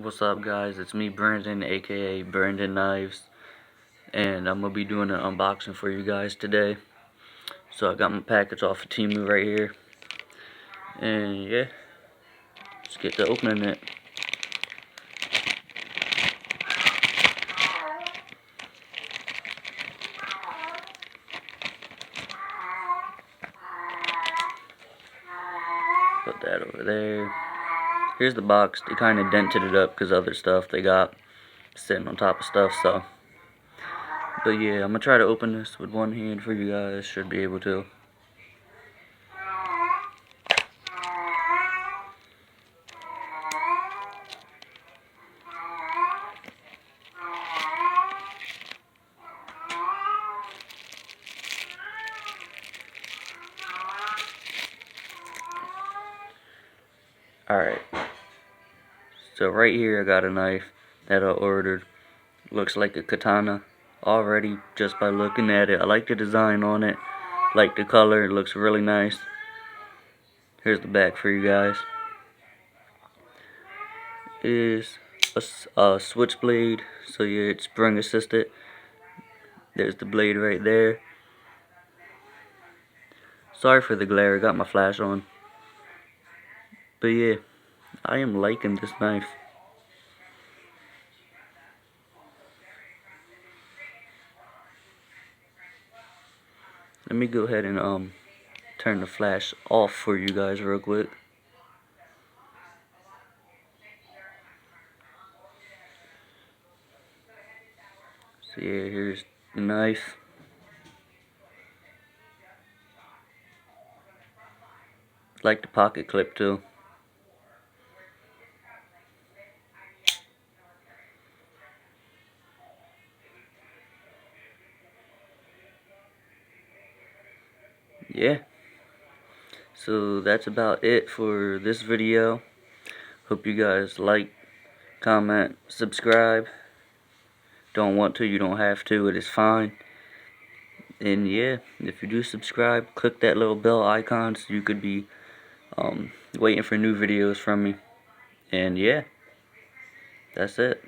What's up, guys? It's me, Brandon, aka Brandon Knives, and I'm gonna be doing an unboxing for you guys today. So I got my package off of Temu right here, and yeah, let's get to opening it. Put that over there. Here's the box. They kind of dented it up because other stuff they got sitting on top of stuff. But yeah, I'm gonna try to open this with one hand for you guys. Should be able to. Alright, so right here I got a knife that I ordered. Looks like a katana already just by looking at it. I like the design on it, like the color, it looks really nice. Here's the back for you guys. Is a switchblade, so yeah, it's spring assisted. There's the blade right there. Sorry for the glare, I got my flash on. But yeah, I am liking this knife. Let me go ahead and turn the flash off for you guys real quick. So yeah, here's the knife. Like the pocket clip too. Yeah, so that's about it for this video. Hope you guys like, comment, subscribe. Don't want to, you don't have to, it is fine. And yeah, if you do subscribe, click that little bell icon so you could be waiting for new videos from me. And yeah, that's it.